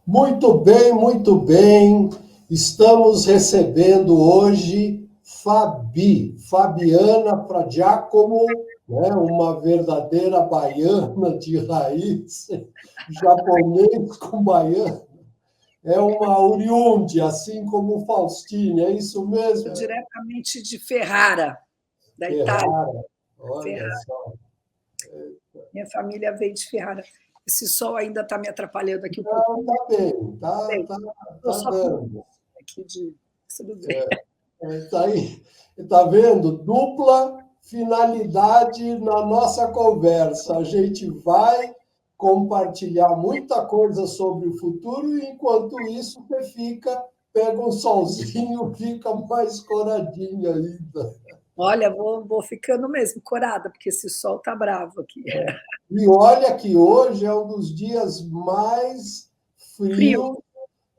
Muito bem, muito bem. Estamos recebendo hoje Fabiana Fra Giacomo, né, uma verdadeira baiana de raiz, japonês com baiano. É uma oriunde, assim como o Faustini, é isso mesmo? Diretamente de Ferrara, da Itália. Ferrara, olha Ferrara. só. Minha família veio de Ferrara. Esse sol ainda está me atrapalhando aqui um Não, pouquinho. tá bem, tá, Bem, tá, estou tá só com dando. aqui de. Tudo bem. Tá aí, tá vendo? Dupla finalidade na nossa conversa. A gente vai compartilhar muita coisa sobre o futuro e, enquanto isso, você pega um solzinho, fica mais coradinho ainda. Olha, vou ficando mesmo corada, porque esse sol está bravo aqui. E olha que hoje é um dos dias mais Frio. frios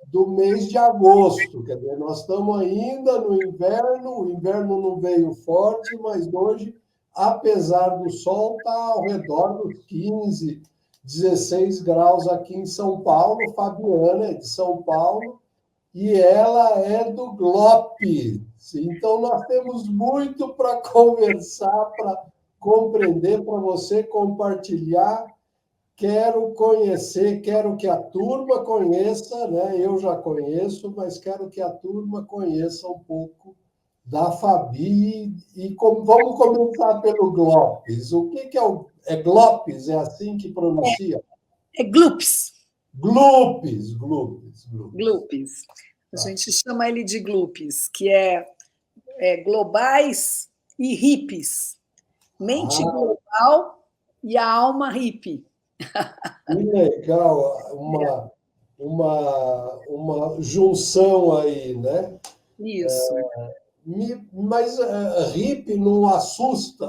do mês de agosto. Quer dizer, nós estamos ainda no inverno, o inverno não veio forte, mas hoje, apesar do sol, está ao redor dos 15, 16 graus aqui em São Paulo. Fabiana é de São Paulo e ela é do Glopes. Então, nós temos muito para conversar, para compreender, para você compartilhar. Quero conhecer, quero que a turma conheça, né? Eu já conheço, mas quero que a turma conheça um pouco da Fabi e vamos começar pelo Glopes. O que é o Glopes? É assim que pronuncia? É Gloops. Glupes. Gloops. A Tá. gente chama ele de Gloops, que é globais e hippies. Mente Ah, global e a alma hippie. que legal, uma junção aí, né? Isso. Mas hippie não assusta?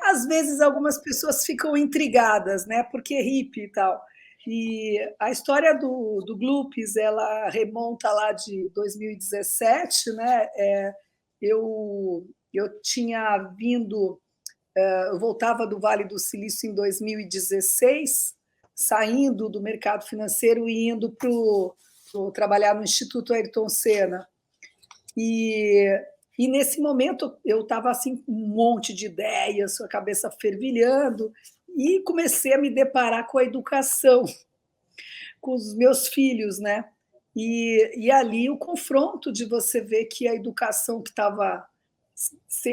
Às vezes algumas pessoas ficam intrigadas, né? Porque hippie e tal. E a história do Gloops, ela remonta lá de 2017, né? Eu tinha vindo, eu voltava do Vale do Silício em 2016, saindo do mercado financeiro e indo para trabalhar no Instituto Ayrton Senna. E, e nesse momento eu estava assim com um monte de ideias, a cabeça fervilhando, e comecei a me deparar com a educação, com os meus filhos, né? E ali o confronto de você ver que a educação que estava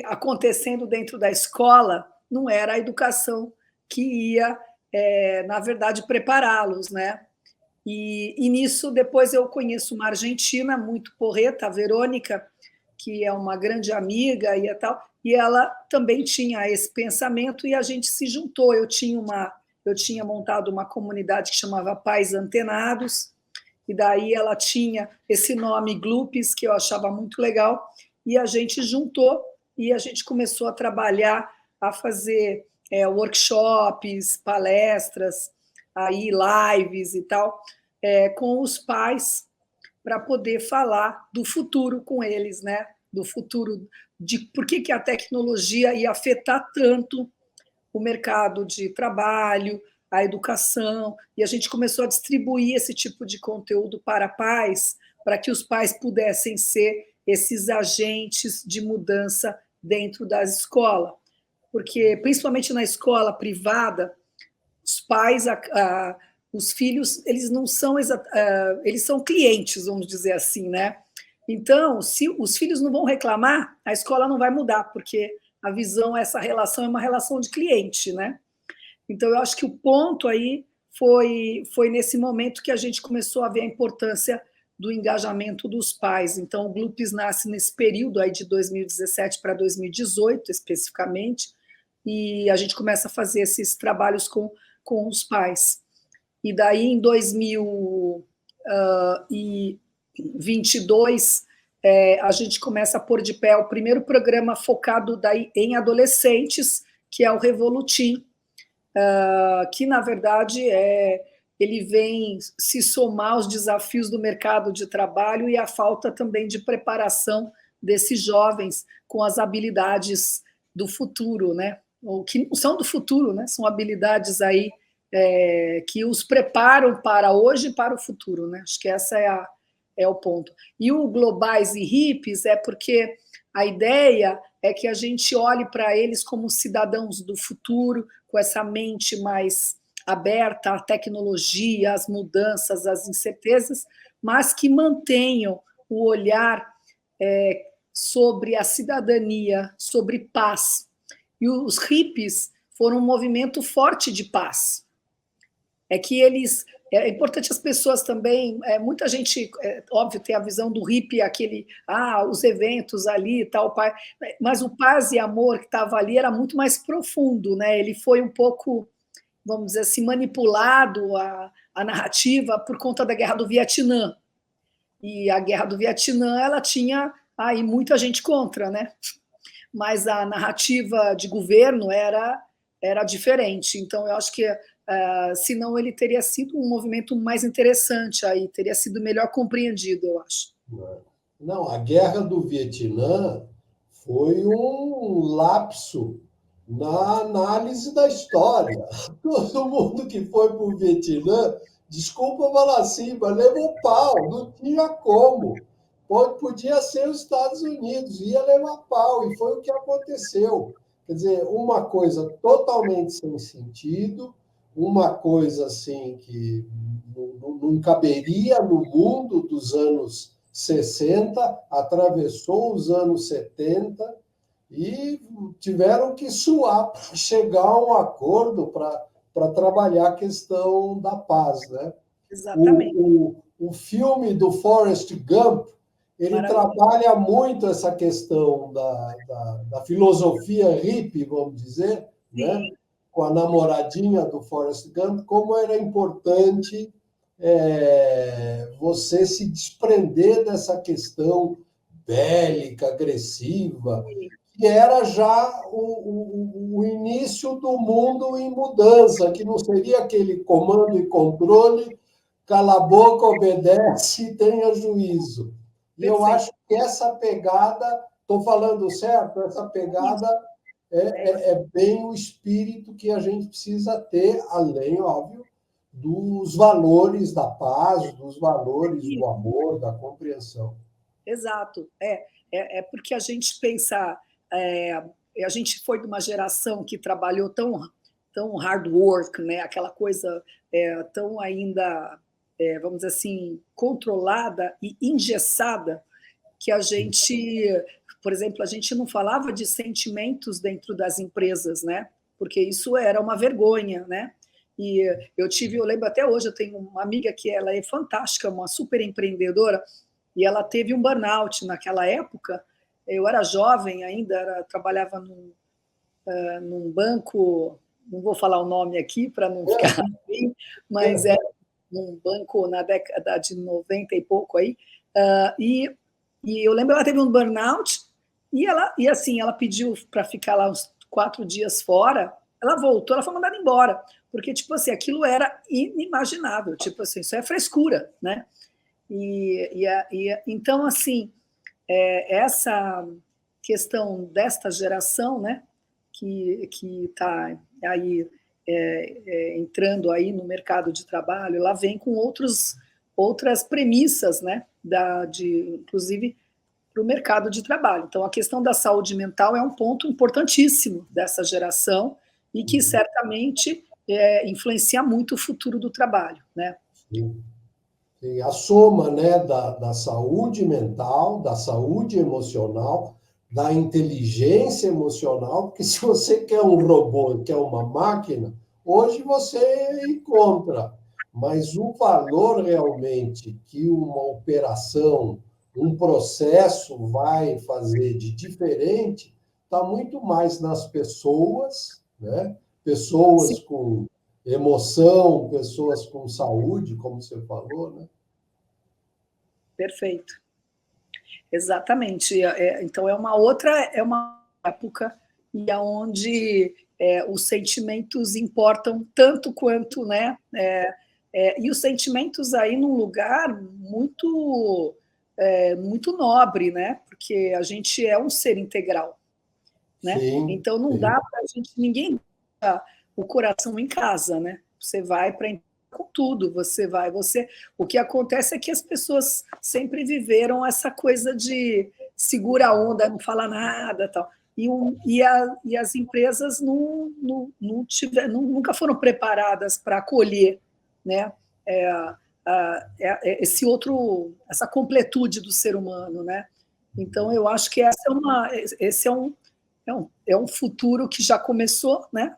acontecendo dentro da escola não era a educação que ia, na verdade, prepará-los, né? E nisso, depois eu conheço uma argentina muito porreta, a Verônica, que é uma grande amiga e ela também tinha esse pensamento e a gente se juntou. Eu tinha montado uma comunidade que chamava Pais Antenados, e daí ela tinha esse nome Gloops, que eu achava muito legal, e a gente juntou e a gente começou a trabalhar, a fazer workshops, palestras, aí lives e tal, com os pais para poder falar do futuro com eles, né? Do futuro, de por que a tecnologia ia afetar tanto o mercado de trabalho, a educação, e a gente começou a distribuir esse tipo de conteúdo para pais, para que os pais pudessem ser esses agentes de mudança dentro da escola. Porque, principalmente na escola privada, os pais, os filhos, eles não são eles são clientes, vamos dizer assim, né? Então, se os filhos não vão reclamar, a escola não vai mudar, porque a visão, essa relação é uma relação de cliente, né? Então, eu acho que o ponto aí foi nesse momento que a gente começou a ver a importância do engajamento dos pais. Então, o Gloops nasce nesse período aí de 2017 para 2018, especificamente, e a gente começa a fazer esses trabalhos com os pais. E daí, em 2022, a gente começa a pôr de pé o primeiro programa focado daí em adolescentes, que é o Revolutim, que, na verdade, ele vem se somar aos desafios do mercado de trabalho e a falta também de preparação desses jovens com as habilidades do futuro, né? Ou que não são do futuro, né? São habilidades aí que os preparam para hoje e para o futuro, né? Acho que essa é o ponto. E o Globais e Hippies é porque a ideia é que a gente olhe para eles como cidadãos do futuro, com essa mente mais aberta à tecnologia, às mudanças, às incertezas, mas que mantenham o olhar sobre a cidadania, sobre paz. E os hippies foram um movimento forte de paz. É que eles... É importante as pessoas também... muita gente, óbvio, tem a visão do hippie, aquele... os eventos ali e tal, mas o paz e amor que estava ali era muito mais profundo, né? Ele foi um pouco, vamos dizer assim, manipulado a narrativa por conta da Guerra do Vietnã. E a Guerra do Vietnã, ela tinha aí muita gente contra, né? Mas a narrativa de governo era diferente. Então, eu acho que, senão, ele teria sido um movimento mais interessante, aí teria sido melhor compreendido, eu acho. Não, a Guerra do Vietnã foi um lapso na análise da história. Todo mundo que foi para o Vietnã, desculpa falar assim, mas levou pau, não tinha como. Podia ser os Estados Unidos, ia levar pau, e foi o que aconteceu. Quer dizer, uma coisa totalmente sem sentido, uma coisa assim que não caberia no mundo dos anos 60, atravessou os anos 70 e tiveram que suar para chegar a um acordo para trabalhar a questão da paz, né? Exatamente. O filme do Forrest Gump, ele trabalha muito essa questão da filosofia hippie, vamos dizer, né? Com a namoradinha do Forrest Gump, como era importante você se desprender dessa questão bélica, agressiva, que era já o início do mundo em mudança, que não seria aquele comando e controle, cala a boca, obedece e tenha juízo. E eu acho que essa pegada, estou falando certo, essa pegada é bem o espírito que a gente precisa ter, além, óbvio, dos valores da paz, dos valores do amor, da compreensão. Exato. É porque a gente pensa... a gente foi de uma geração que trabalhou tão hard work, né? Aquela coisa tão ainda, vamos dizer assim, controlada e engessada, que a gente, por exemplo, a gente não falava de sentimentos dentro das empresas, né? Porque isso era uma vergonha, né? E eu lembro até hoje, eu tenho uma amiga que ela é fantástica, uma super empreendedora, e ela teve um burnout naquela época. Eu era jovem ainda, trabalhava num banco, não vou falar o nome aqui para não ficar ruim, mas era um banco na década de 90 e pouco aí, e eu lembro que ela teve um burnout, e assim, ela pediu para ficar lá uns 4 dias fora, ela voltou, ela foi mandada embora, porque, tipo assim, aquilo era inimaginável, tipo assim, isso é frescura, né? Então, assim, essa questão desta geração, né, que está aí entrando aí no mercado de trabalho, ela vem com outras premissas, né, inclusive para o mercado de trabalho. Então, a questão da saúde mental é um ponto importantíssimo dessa geração e que certamente influencia muito o futuro do trabalho, né? Sim. Sim, a soma, né, da saúde mental, da saúde emocional, da inteligência emocional, porque se você quer um robô, quer uma máquina, hoje você encontra, mas o valor realmente que uma operação, um processo vai fazer de diferente, está muito mais nas pessoas, né? Pessoas com emoção, pessoas com saúde, como você falou, né? Perfeito. Exatamente. Então, é uma época e aonde os sentimentos importam tanto quanto, né? E os sentimentos aí num lugar muito nobre, né? Porque a gente é um ser integral, né? Sim, então não sim. dá para ninguém deixar o coração em casa, né? você vai para com tudo, o que acontece é que as pessoas sempre viveram essa coisa de segura a onda, não fala nada, tal. E as empresas nunca foram preparadas para acolher, né? Essa completude do ser humano, né? Então eu acho que esse é um futuro que já começou, né?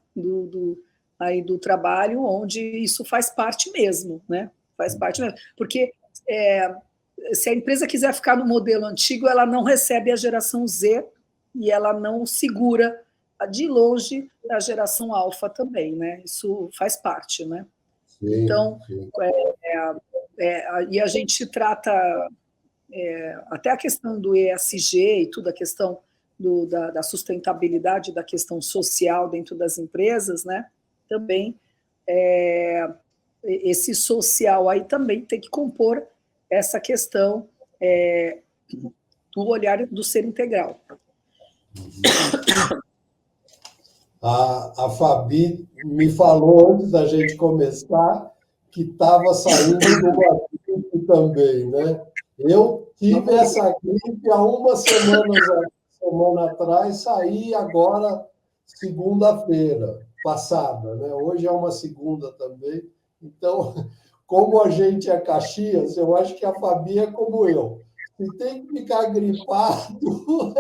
Aí do trabalho, onde isso faz parte mesmo, né? Faz parte mesmo, porque se a empresa quiser ficar no modelo antigo, ela não recebe a geração Z e ela não segura de longe a geração alfa também, né? Isso faz parte, né? Sim, então, sim. E a gente trata até a questão do ESG e tudo, a questão da sustentabilidade, da questão social dentro das empresas, né? Também esse social aí também tem que compor essa questão do olhar do ser integral. A Fabi me falou antes da gente começar que estava saindo de uma gripe também, né? Eu tive essa gripe há uma semana atrás, saí agora segunda-feira passada, né? Hoje é uma segunda também. Então, como a gente é Caxias, eu acho que a Fabi é como eu. Se tem que ficar gripado,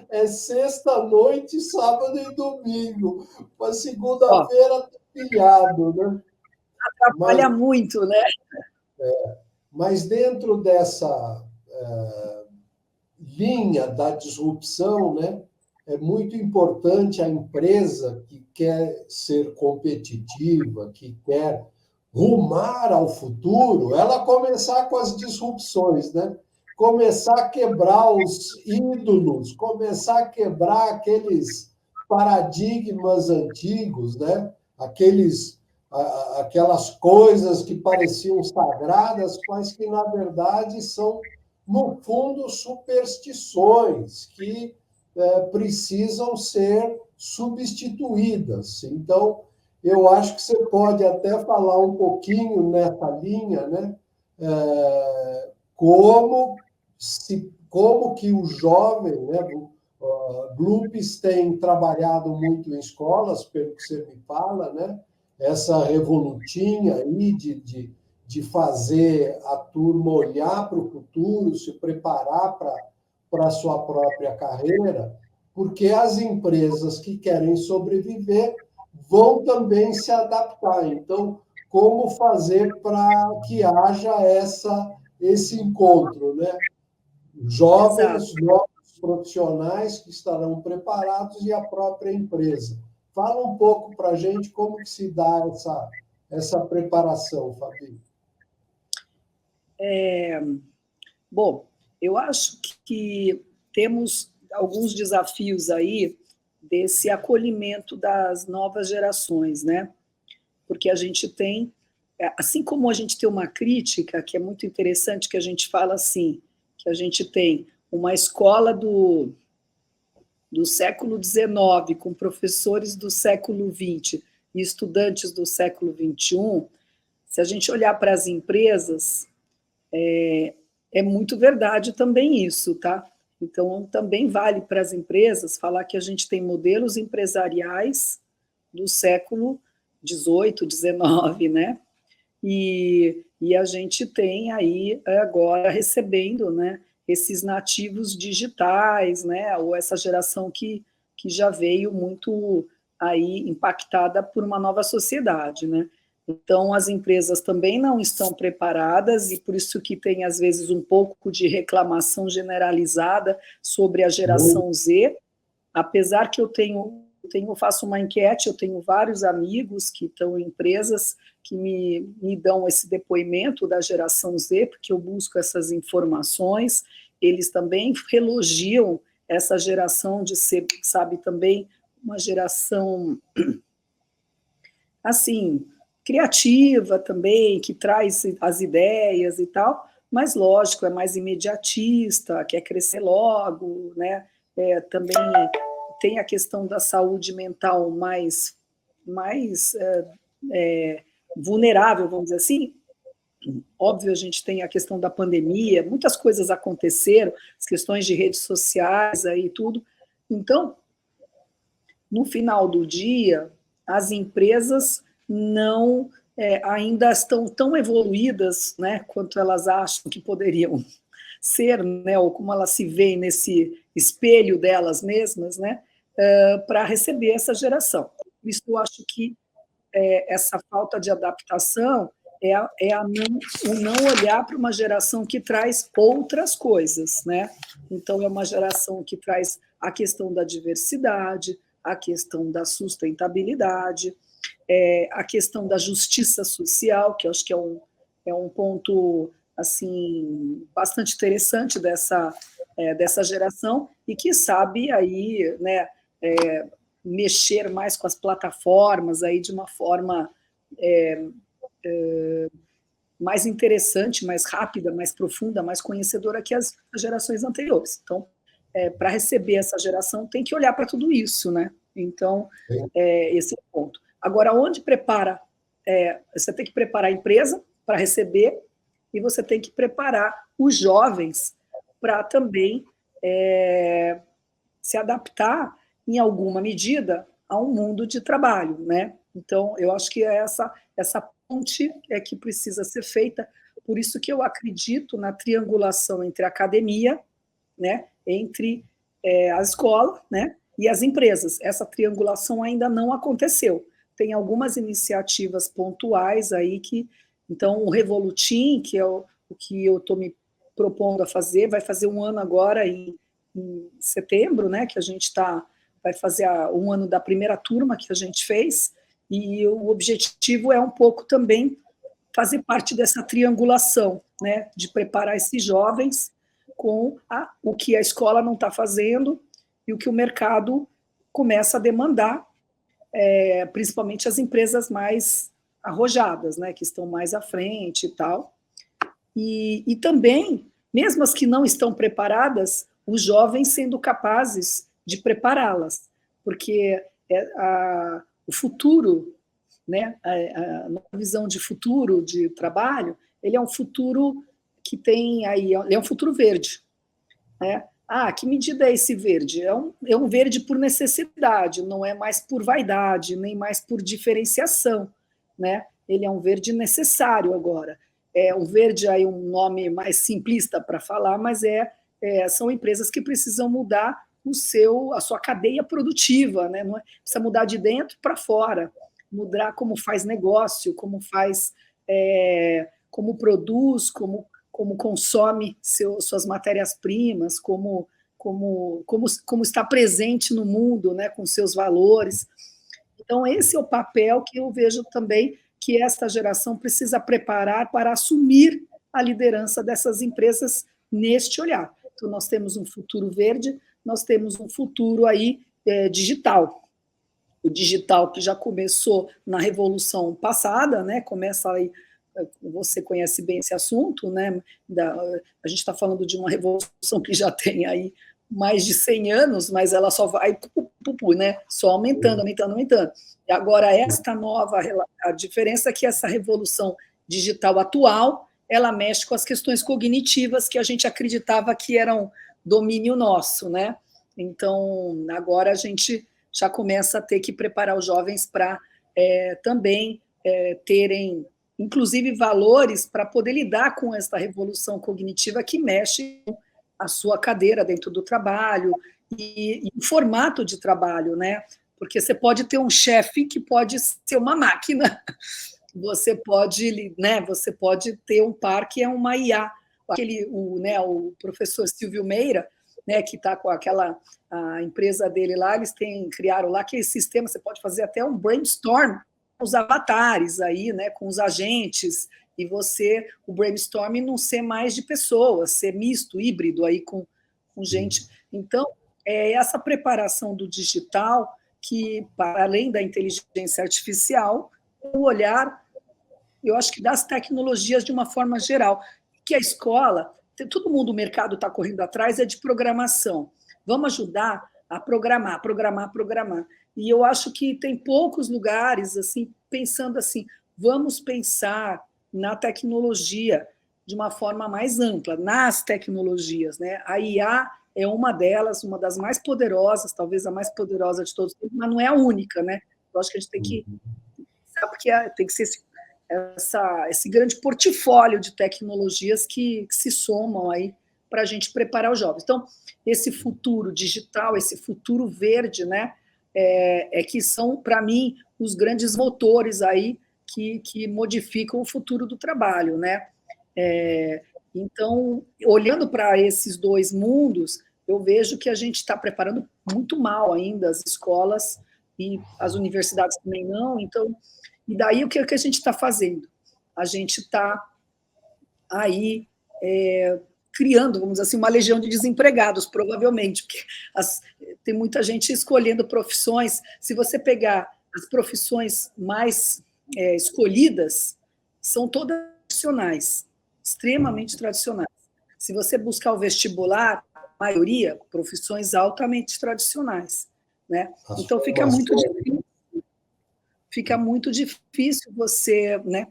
é sexta-noite, sábado e domingo. Para segunda-feira, tá pilhado, né? Atrapalha muito, né? Mas dentro dessa linha da disrupção, né, é muito importante a empresa que quer ser competitiva, que quer rumar ao futuro, ela começar com as disrupções, né? Começar a quebrar os ídolos, começar a quebrar aqueles paradigmas antigos, né? Aquelas coisas que pareciam sagradas, mas que, na verdade, são, no fundo, superstições que precisam ser substituídas. Então, eu acho que você pode até falar um pouquinho nessa linha, né? Como que o jovem, né? Bloops tem trabalhado muito em escolas, pelo que você me fala, né? Essa revolutinha aí de fazer a turma olhar para o futuro, se preparar para a sua própria carreira, porque as empresas que querem sobreviver vão também se adaptar. Então, como fazer para que haja esse encontro, né? Jovens, novos profissionais que estarão preparados e a própria empresa. Fala um pouco para a gente como que se dá essa preparação, Fabi. Bom, eu acho que temos alguns desafios aí desse acolhimento das novas gerações, né? Porque a gente tem, assim como a gente tem uma crítica, que é muito interessante, que a gente fala assim, que a gente tem uma escola do século XIX, com professores do século XX e estudantes do século XXI, se a gente olhar para as empresas, é muito verdade também isso, tá? Então, também vale para as empresas falar que a gente tem modelos empresariais do século XVIII, XIX, né? E a gente tem aí agora recebendo, né, esses nativos digitais, né, ou essa geração que já veio muito aí impactada por uma nova sociedade, né? Então, as empresas também não estão preparadas e por isso que tem, às vezes, um pouco de reclamação generalizada sobre a geração Z, apesar que eu faço uma enquete, eu tenho vários amigos que estão em empresas que me dão esse depoimento da geração Z, porque eu busco essas informações, eles também elogiam essa geração de ser, sabe, também uma geração, assim, criativa também, que traz as ideias e tal, mas, lógico, é mais imediatista, quer crescer logo, né? Também tem a questão da saúde mental mais vulnerável, vamos dizer assim. Óbvio, a gente tem a questão da pandemia, muitas coisas aconteceram, as questões de redes sociais aí e tudo. Então, no final do dia, as empresas não ainda estão tão evoluídas, né, quanto elas acham que poderiam ser, né, ou como elas se veem nesse espelho delas mesmas, né, para receber essa geração. Por isso, eu acho que essa falta de adaptação o não olhar para uma geração que traz outras coisas, né? Então, é uma geração que traz a questão da diversidade, a questão da sustentabilidade, a questão da justiça social, que eu acho que é um ponto assim bastante interessante dessa geração e que sabe aí, né, mexer mais com as plataformas aí de uma forma mais interessante, mais rápida, mais profunda, mais conhecedora que as gerações anteriores. Então, para receber essa geração, tem que olhar para tudo isso, né? Então, esse é o ponto. Agora, onde prepara? Você tem que preparar a empresa para receber e você tem que preparar os jovens para também se adaptar, em alguma medida, a um mundo de trabalho, né? Então, eu acho que essa ponte que precisa ser feita, por isso que eu acredito na triangulação entre a academia, né, entre a escola, né, e as empresas. Essa triangulação ainda não aconteceu. Tem algumas iniciativas pontuais aí que, então, o Revolutim, que é o que eu estou me propondo a fazer, vai fazer um ano agora em setembro, né, que a gente vai fazer um ano da primeira turma que a gente fez, e o objetivo é um pouco também fazer parte dessa triangulação, né, de preparar esses jovens com o que a escola não está fazendo e o que o mercado começa a demandar, principalmente as empresas mais arrojadas, né, que estão mais à frente e tal. E também, mesmo as que não estão preparadas, os jovens sendo capazes de prepará-las, porque o futuro, né, a visão de futuro de trabalho, ele é um futuro que tem aí, ele é um futuro verde, né? Que medida é esse verde? É um verde por necessidade, não é mais por vaidade, nem mais por diferenciação, né? Ele é um verde necessário agora. É um verde, aí um nome mais simplista para falar, mas são empresas que precisam mudar a sua cadeia produtiva, né? Não precisa mudar de dentro para fora, mudar como faz negócio, como faz, como produz, como consome suas matérias-primas, como está presente no mundo, né, com seus valores. Então, esse é o papel que eu vejo também que esta geração precisa preparar para assumir a liderança dessas empresas neste olhar. Então, nós temos um futuro verde, nós temos um futuro aí digital. O digital que já começou na revolução passada, né, começa aí, você conhece bem esse assunto, né, a gente está falando de uma revolução que já tem aí mais de 100 anos, mas ela só vai, né, só aumentando. E agora, esta nova, a diferença é que essa revolução digital atual, ela mexe com as questões cognitivas que a gente acreditava que eram domínio nosso, né? Então, agora a gente já começa a ter que preparar os jovens para também terem, inclusive, valores para poder lidar com essa revolução cognitiva que mexe com a sua cadeira dentro do trabalho e o formato de trabalho, né? Porque você pode ter um chefe que pode ser uma máquina, você pode ter um par que é uma IA, o professor Silvio Meira, né, que está com a empresa dele lá, eles criaram lá aquele sistema, você pode fazer até um brainstorm com os avatares aí, né, com os agentes, e o brainstorm não ser mais de pessoas, ser misto, híbrido aí com gente. Então, essa preparação do digital, que, para além da inteligência artificial, o olhar, eu acho que das tecnologias de uma forma geral, que a escola, todo mundo, o mercado está correndo atrás, é de programação. Vamos ajudar a programar. E eu acho que tem poucos lugares assim pensando assim, vamos pensar na tecnologia de uma forma mais ampla, nas tecnologias, né? A IA é uma delas, uma das mais poderosas, talvez a mais poderosa de todos, mas não é a única, né? Eu acho que a gente tem que pensar, porque tem que ser esse grande portfólio de tecnologias que se somam aí para a gente preparar os jovens. Então, esse futuro digital, esse futuro verde, né, que são, para mim, os grandes motores aí que modificam o futuro do trabalho, né? Então, olhando para esses dois mundos, eu vejo que a gente está preparando muito mal ainda as escolas e as universidades também não. Então, e daí o que a gente está fazendo? A gente está aí criando, vamos dizer assim, uma legião de desempregados, provavelmente, porque tem muita gente escolhendo profissões. Se você pegar as profissões mais escolhidas, são todas tradicionais, extremamente tradicionais. Se você buscar o vestibular, a maioria, profissões altamente tradicionais, né? Então fica muito difícil você, né?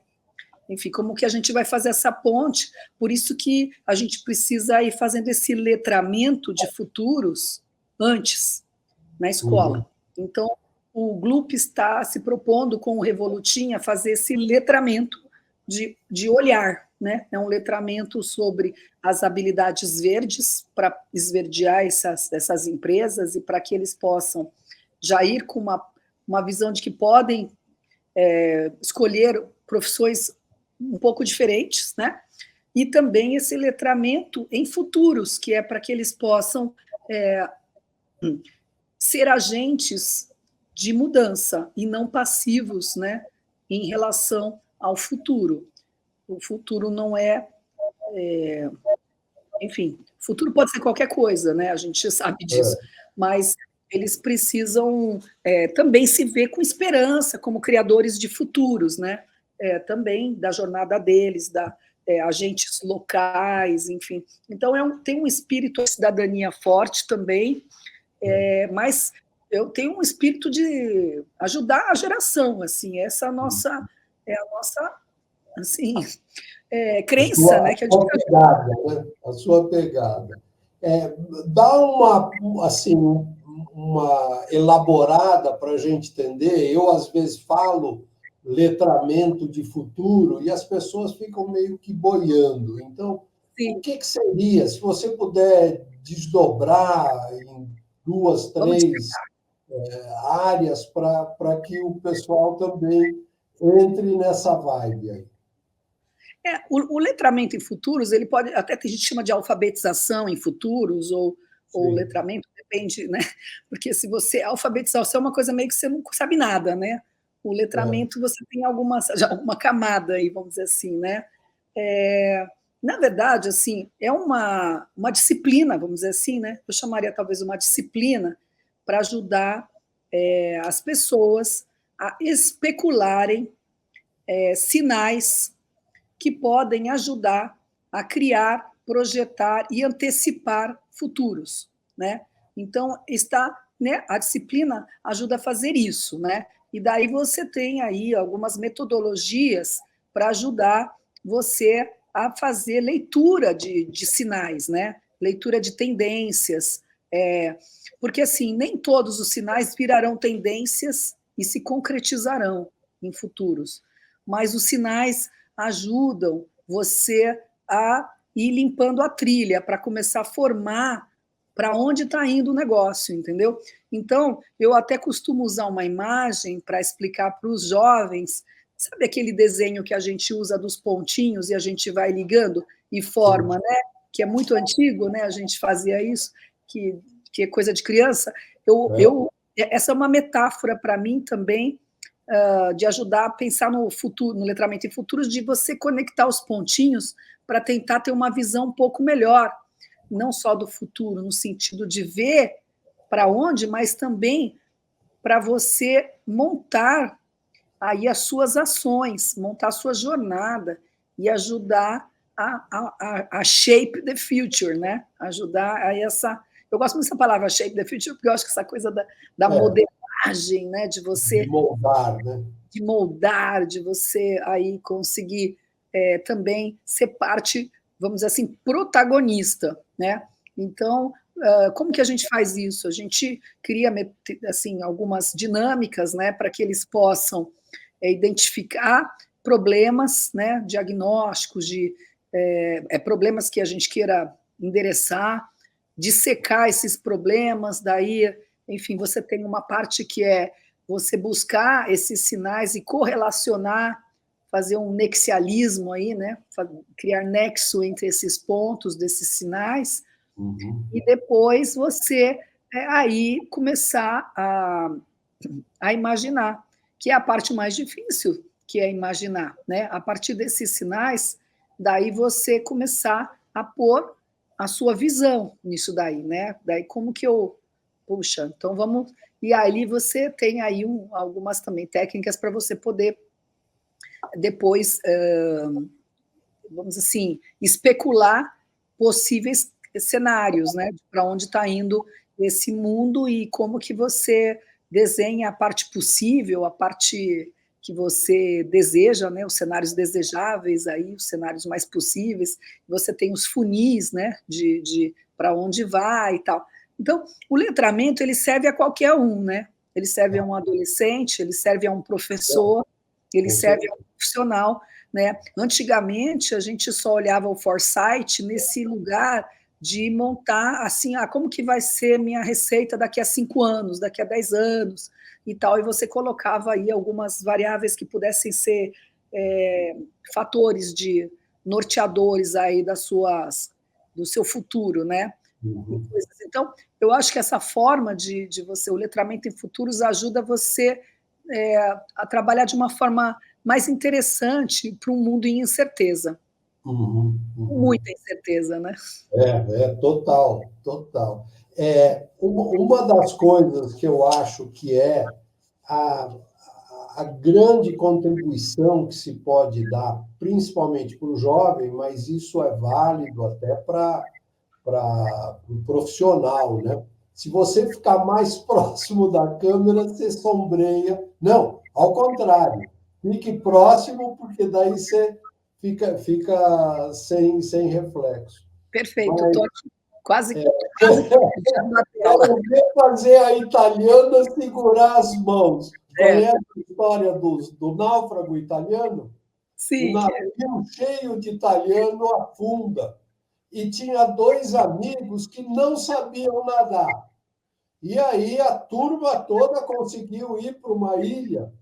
Enfim, como que a gente vai fazer essa ponte? Por isso que a gente precisa ir fazendo esse letramento de futuros antes, na escola. Então, o Glup está se propondo com o Revolutinha fazer esse letramento de olhar, né? É um letramento sobre as habilidades verdes para esverdear essas empresas e para que eles possam já ir com uma visão de que podem escolher profissões um pouco diferentes, né? E também esse letramento em futuros, que é para que eles possam ser agentes de mudança e não passivos, né, em relação ao futuro. O futuro não enfim, o futuro pode ser qualquer coisa, né? A gente sabe disso, mas eles precisam também se ver com esperança, como criadores de futuros, né? Também da jornada deles, agentes locais, enfim. Então, tem um espírito de cidadania forte também, mas eu tenho um espírito de ajudar a geração, assim, essa é a nossa assim, crença, né? Que a pegada, né? A sua pegada. Dá uma elaborada para a gente entender. Eu, às vezes, falo letramento de futuro e as pessoas ficam meio que boiando. Então, o que seria, se você puder desdobrar em 2, 3 áreas para que o pessoal também entre nessa vibe aí? O letramento em futuros, ele pode, até a gente chama de alfabetização em futuros, ou letramento, depende, né? Porque se você, alfabetização é uma coisa meio que você não sabe nada, né? O letramento, você tem alguma camada aí, vamos dizer assim, né? Na verdade, assim, é uma disciplina, vamos dizer assim, né? Eu chamaria talvez uma disciplina para ajudar as pessoas a especularem sinais que podem ajudar a criar, projetar e antecipar futuros, né? Então, a disciplina ajuda a fazer isso, né? E daí você tem aí algumas metodologias para ajudar você a fazer leitura de sinais, né? Leitura de tendências, porque assim, nem todos os sinais virarão tendências e se concretizarão em futuros, mas os sinais ajudam você a ir limpando a trilha para começar a formar para onde está indo o negócio, entendeu? Então, eu até costumo usar uma imagem para explicar para os jovens, sabe aquele desenho que a gente usa dos pontinhos e a gente vai ligando e forma, né? Que é muito antigo, né? A gente fazia isso, que é coisa de criança. Essa é uma metáfora para mim também, de ajudar a pensar no futuro, no letramento em futuros, de você conectar os pontinhos para tentar ter uma visão um pouco melhor, não só do futuro, no sentido de ver para onde, mas também para você montar aí as suas ações, montar a sua jornada e ajudar a shape the future, né? Ajudar a essa... Eu gosto muito dessa palavra, shape the future, porque eu acho que essa coisa da modelagem, né? De você... De moldar, né? de moldar, de você aí conseguir também ser parte, vamos dizer assim, protagonista, né? Então, como que a gente faz isso? A gente cria assim, algumas dinâmicas, né, para que eles possam identificar problemas, né, diagnósticos de problemas que a gente queira endereçar, dissecar esses problemas, daí, enfim, você tem uma parte que é você buscar esses sinais e correlacionar, fazer um nexialismo aí, né, criar nexo entre esses pontos desses sinais, e depois você aí começar a imaginar, que é a parte mais difícil, que é imaginar, né? A partir desses sinais, daí você começar a pôr a sua visão nisso daí, né? Daí como que puxa, então vamos... E aí você tem aí algumas também técnicas para você poder depois, vamos assim, especular possíveis cenários, né? Para onde está indo esse mundo e como que você desenha a parte possível, a parte que você deseja, né? Os cenários desejáveis aí, os cenários mais possíveis. Você tem os funis, né? De para onde vai e tal. Então, o letramento ele serve a qualquer um, né? Ele serve a um adolescente, ele serve a um professor, ele serve a um profissional, né? Antigamente, a gente só olhava o foresight nesse lugar de montar, assim, como que vai ser minha receita daqui a 5 anos, daqui a 10 anos, e tal, e você colocava aí algumas variáveis que pudessem ser fatores de norteadores aí do seu futuro, né? Então, eu acho que essa forma de você, o letramento em futuros ajuda você a trabalhar de uma forma mais interessante para um mundo em incerteza. Muita incerteza, né? Total, total. Uma das coisas que eu acho que é a grande contribuição que se pode dar, principalmente para o jovem, mas isso é válido até para o profissional, né? Se você ficar mais próximo da câmera, você sombreia. Não, ao contrário. Fique próximo, porque daí você fica sem reflexo. Perfeito, estou aqui quase na tela. Quero ver fazer a italiana segurar as mãos. Conhece a história do náufrago italiano? Sim. O navio cheio de italiano afunda. E tinha 2 amigos que não sabiam nadar. E aí a turma toda conseguiu ir para uma ilha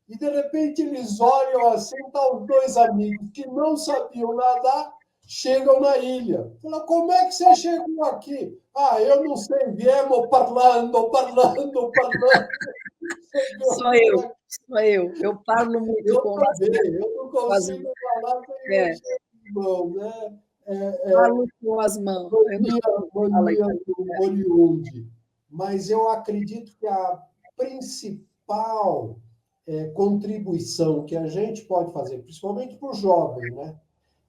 e, de repente, eles olham assim, tá os 2 amigos que não sabiam nadar, chegam na ilha. Falam, como é que você chegou aqui? Ah, eu não sei, viemos parlando. Sou eu. Eu falo muito com as mãos. Eu não consigo falar sem mexer as mãos, né? Falo com as mãos. Mania do oriundi. Mas eu acredito que a principal contribuição que a gente pode fazer, principalmente para o jovem, né,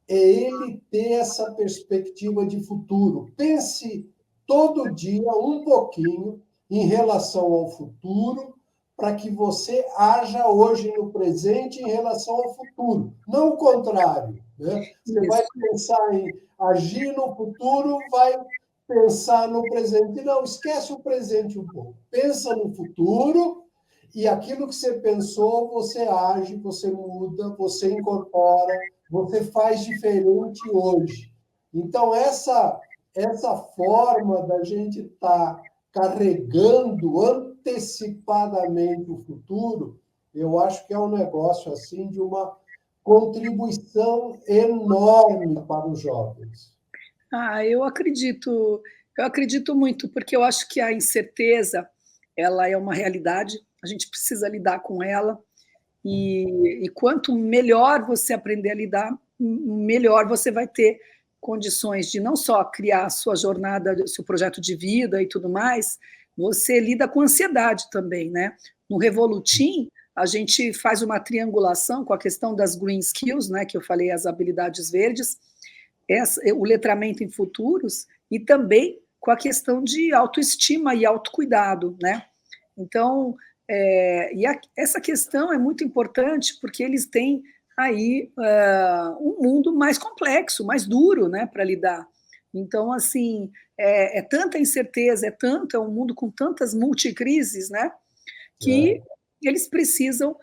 é ele ter essa perspectiva de futuro. Pense todo dia um pouquinho em relação ao futuro, para que você haja hoje no presente em relação ao futuro, não o contrário, né? Você vai pensar em agir no futuro, vai pensar no presente. Não, esquece o presente um pouco. Pensa no futuro e aquilo que você pensou, você age, você muda, você incorpora, você faz diferente hoje. Então, essa forma da gente estar carregando antecipadamente o futuro, eu acho que é um negócio assim de uma contribuição enorme para os jovens. Eu acredito muito, porque eu acho que a incerteza ela é uma realidade, a gente precisa lidar com ela, e quanto melhor você aprender a lidar, melhor você vai ter condições de não só criar a sua jornada, seu projeto de vida e tudo mais, você lida com ansiedade também, né? No Revolutim, a gente faz uma triangulação com a questão das green skills, né, que eu falei, as habilidades verdes, o letramento em futuros e também com a questão de autoestima e autocuidado, né? Então, Essa questão é muito importante porque eles têm aí um mundo mais complexo, mais duro, né, para lidar. Então, assim, é tanta incerteza, é um mundo com tantas multicrises, né, que eles precisam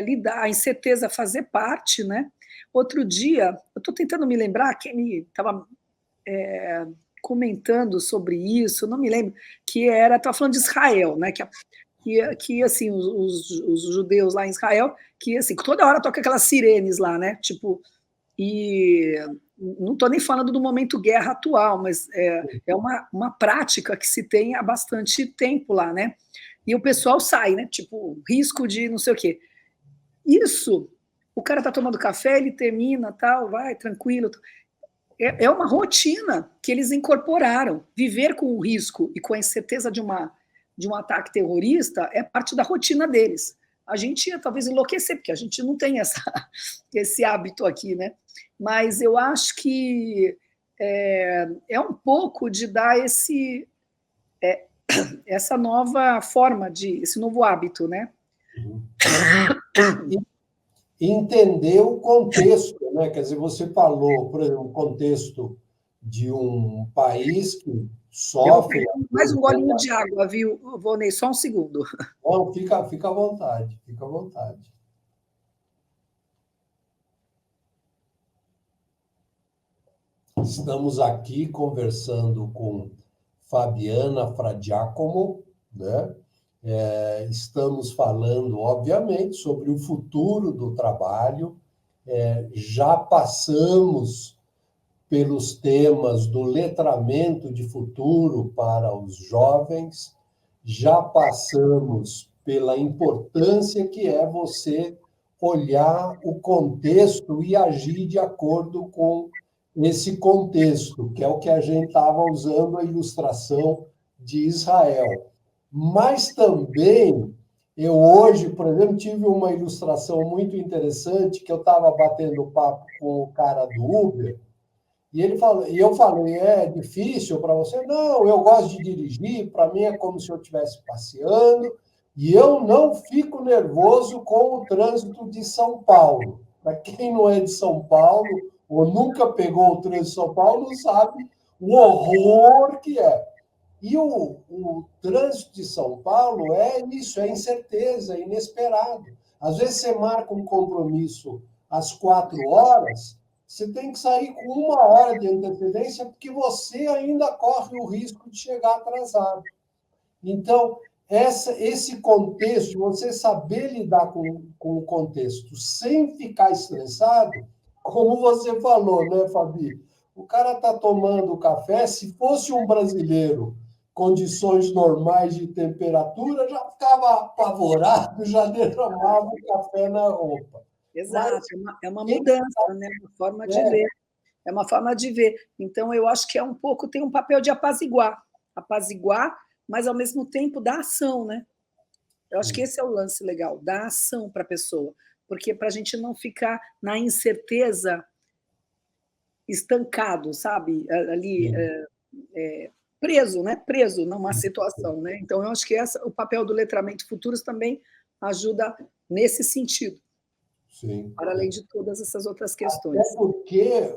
lidar, a incerteza fazer parte, né? Outro dia, eu estou tentando me lembrar, quem me estava comentando sobre isso, não me lembro, estava falando de Israel, né? Que assim, os judeus lá em Israel, que assim, toda hora toca aquelas sirenes lá, né? Tipo, e não estou nem falando do momento guerra atual, mas é uma prática que se tem há bastante tempo lá, né? E o pessoal sai, né? Tipo, risco de não sei o quê. Isso, o cara tá tomando café, ele termina, tal, vai, tranquilo. É uma rotina que eles incorporaram. Viver com o risco e com a incerteza de um ataque terrorista é parte da rotina deles. A gente ia talvez enlouquecer, porque a gente não tem esse hábito aqui, né? Mas eu acho que é um pouco de dar essa nova forma, esse novo hábito, né? Entender o contexto, né? Quer dizer, você falou, por exemplo, o contexto de um país que Eu vou sofre. pegar mais um golinho de água, viu, Vonei? Só um segundo. Não, fica à vontade, fica à vontade. Estamos aqui conversando com Fabiana Fradiacomo, né? Estamos falando, obviamente, sobre o futuro do trabalho. Já passamos pelos temas do letramento de futuro para os jovens, já passamos pela importância que é você olhar o contexto e agir de acordo com esse contexto, que é o que a gente estava usando a ilustração de Israel. Mas também, eu hoje, por exemplo, tive uma ilustração muito interessante que eu estava batendo papo com o cara do Uber, e ele falou, e eu falei, é difícil para você? Não, eu gosto de dirigir, para mim é como se eu estivesse passeando, e eu não fico nervoso com o trânsito de São Paulo. Para quem não é de São Paulo, ou nunca pegou o trânsito de São Paulo, não sabe o horror que é. E o trânsito de São Paulo é isso, é incerteza, é inesperado. Às vezes você marca um compromisso às 4 horas, você tem que sair com 1 hora de antecedência, porque você ainda corre o risco de chegar atrasado. Então, esse contexto, você saber lidar com o contexto sem ficar estressado, como você falou, né, Fabi? O cara está tomando café, se fosse um brasileiro, condições normais de temperatura, já ficava apavorado, já derramava o café na roupa. Mas Exato, é uma mudança, né? Uma forma de ver. É uma forma de ver. Então, eu acho que é um pouco, tem um papel de apaziguar, mas ao mesmo tempo da ação, né? Eu acho que esse é o lance legal, dar ação para a pessoa, porque para a gente não ficar na incerteza estancado, sabe? Ali preso, né? Preso numa situação, né? Então, eu acho que o papel do letramento futuros também ajuda nesse sentido. Sim. Para além de todas essas outras questões. Até porque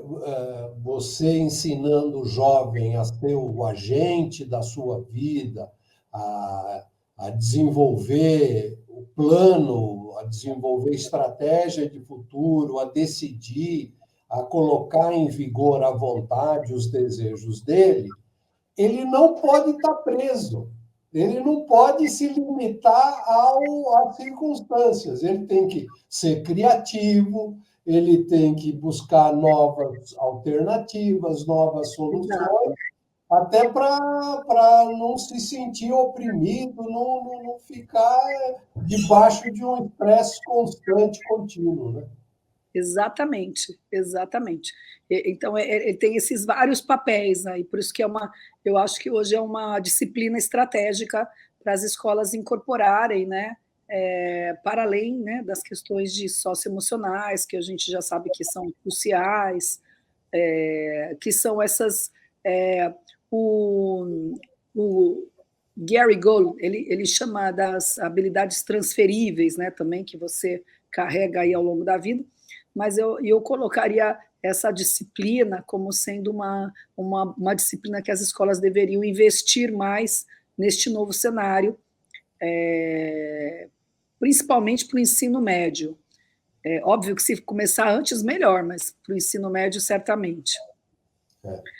você ensinando o jovem a ser o agente da sua vida, a desenvolver o plano, a desenvolver estratégia de futuro, a decidir, a colocar em vigor à vontade os desejos dele, ele não pode estar preso. Ele não pode se limitar às circunstâncias. Ele tem que ser criativo, ele tem que buscar novas alternativas, novas soluções, até para não se sentir oprimido, não ficar debaixo de um estresse constante, contínuo, né? Exatamente, exatamente. Então, ele tem esses vários papéis aí, por isso que eu acho que hoje é uma disciplina estratégica para as escolas incorporarem, né, para além, né, das questões de socioemocionais, que a gente já sabe que são cruciais, que são essas, o, o, Gary Gold, ele chama das habilidades transferíveis, né, também, que você carrega aí ao longo da vida, mas eu colocaria essa disciplina como sendo uma disciplina que as escolas deveriam investir mais neste novo cenário, principalmente para o ensino médio. É óbvio que se começar antes, melhor, mas para o ensino médio, certamente.